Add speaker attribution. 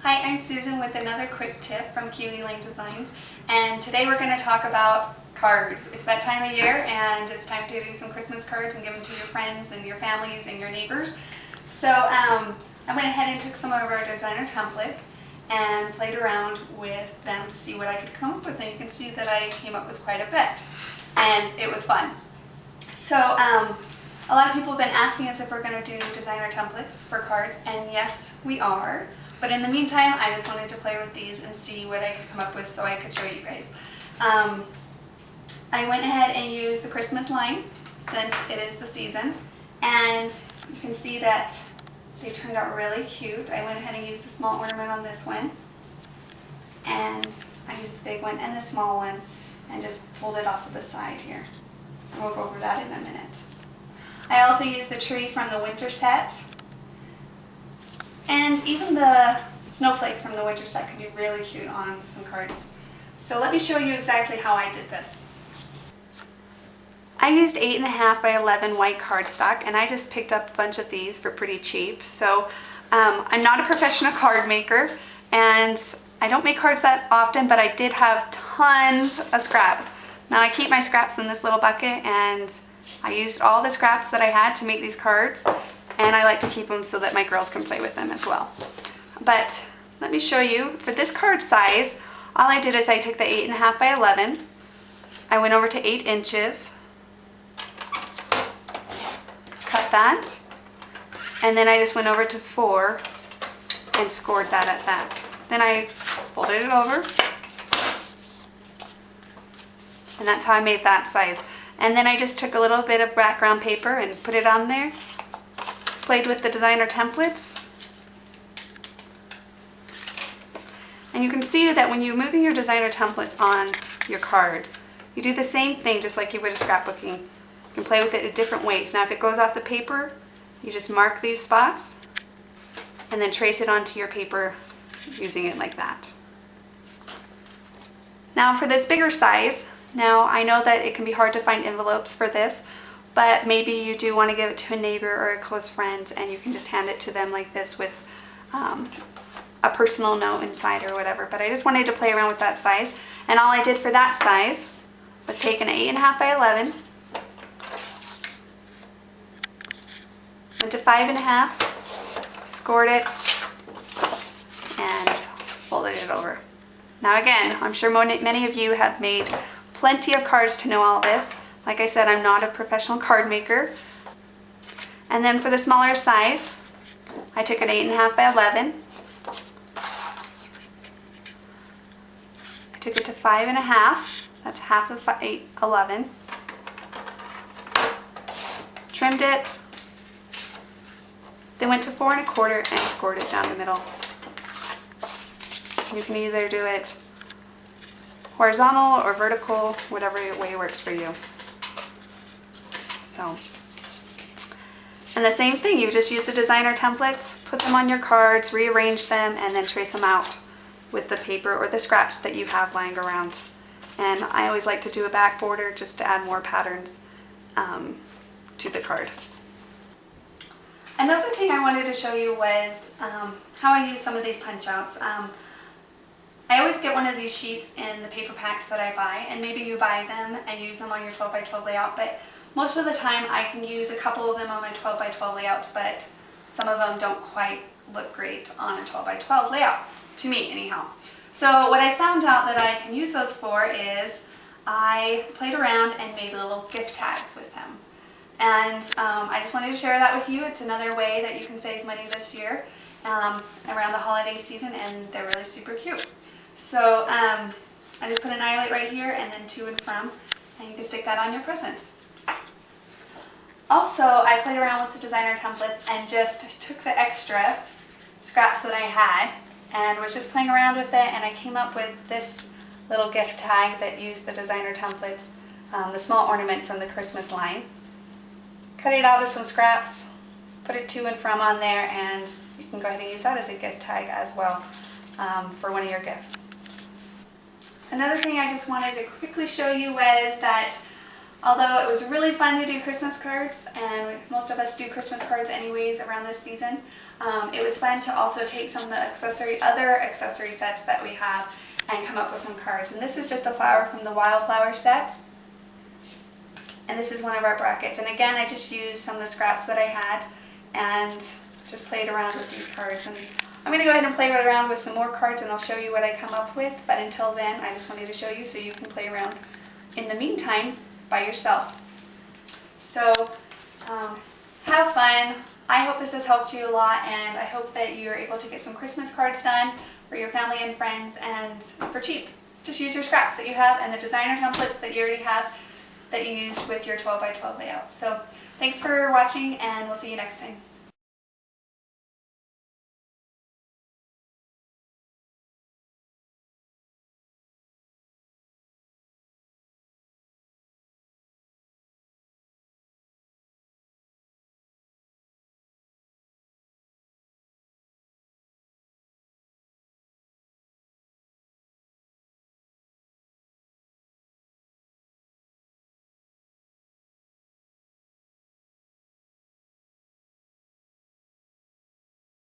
Speaker 1: Hi, I'm Susan with another quick tip from Kiwi Designs, and today we're going to talk about cards. It's that time of year and it's time to do some Christmas cards and give them to your friends and your families and your neighbors. So I went ahead and took some of our designer templates and played around with them to see what I could come up with, and you can see that I came up with quite a bit and it was fun. So a lot of people have been asking us if we're going to do designer templates for cards, and yes, we are. But in the meantime, I just wanted to play with these and see what I could come up with so I could show you guys. I went ahead and used the Christmas line since it is the season, and you can see that they turned out really cute. I went ahead and used the small ornament on this one, and I used the big one and the small one and just pulled it off of the side here. And we'll go over that in a minute. I also used the tree from the winter set, and even the snowflakes from the winter set can be really cute on some cards. So let me show you exactly how I did this. I used 8.5 by 11 white cardstock, and I just picked up a bunch of these for pretty cheap. So I'm not a professional card maker, and I don't make cards that often, but I did have tons of scraps. Now I keep my scraps in this little bucket, and I used all the scraps that I had to make these cards, and I like to keep them so that my girls can play with them as well. But let me show you, for this card size, all I did is I took the 8.5 by 11, I went over to 8 inches, cut that, and then I just went over to 4 and scored that at that. Then I folded it over, and that's how I made that size. And then I just took a little bit of background paper and put it on there, played with the designer templates. And you can see that when you're moving your designer templates on your cards, you do the same thing just like you would a scrapbooking. You can play with it in different ways. Now if it goes off the paper, you just mark these spots and then trace it onto your paper using it like that. Now for this bigger size, now I know that it can be hard to find envelopes for this, but maybe you do want to give it to a neighbor or a close friend, and you can just hand it to them like this with a personal note inside or whatever. But I just wanted to play around with that size, and all I did for that size was take an 8.5 by 11, went to 5.5, scored it, and folded it over. Now again, I'm sure many of you have made plenty of cards to know all this. Like I said, I'm not a professional card maker. And then for the smaller size, I took an 8.5 by 11. I took it to 5.5. That's half of 11. Trimmed it. Then went to 4.25 and scored it down the middle. You can either do it horizontal or vertical, whatever way works for you. So, and the same thing, you just use the designer templates, put them on your cards, rearrange them, and then trace them out with the paper or the scraps that you have lying around. And I always like to do a back border just to add more patterns to the card. Another thing I wanted to show you was how I use some of these punch outs. I always get one of these sheets in the paper packs that I buy, and maybe you buy them and use them on your 12 by 12 layout, but most of the time I can use a couple of them on my 12 by 12 layout, but some of them don't quite look great on a 12 by 12 layout, to me anyhow. So what I found out that I can use those for is I played around and made little gift tags with them. And I just wanted to share that with you. It's another way that you can save money this year around the holiday season, and they're really super cute. So I just put an eyelet right here and then to and from, and you can stick that on your presents. Also, I played around with the designer templates and just took the extra scraps that I had and was just playing around with it, and I came up with this little gift tag that used the designer templates, the small ornament from the Christmas line. Cut it out of some scraps, put it to and from on there, and you can go ahead and use that as a gift tag as well for one of your gifts. Another thing I just wanted to quickly show you was that Although it was really fun to do Christmas cards, and most of us do Christmas cards anyways around this season, it was fun to also take some of the other accessory sets that we have and come up with some cards. And this is just a flower from the Wildflower set. And this is one of our brackets. And again, I just used some of the scraps that I had and just played around with these cards. And I'm going to go ahead and play around with some more cards, and I'll show you what I come up with. But until then, I just wanted to show you so you can play around in the meantime by yourself. So have fun. I hope this has helped you a lot, and I hope that you're able to get some Christmas cards done for your family and friends, and for cheap. Just use your scraps that you have and the designer templates that you already have that you used with your 12 by 12 layout. So thanks for watching, and we'll see you next time.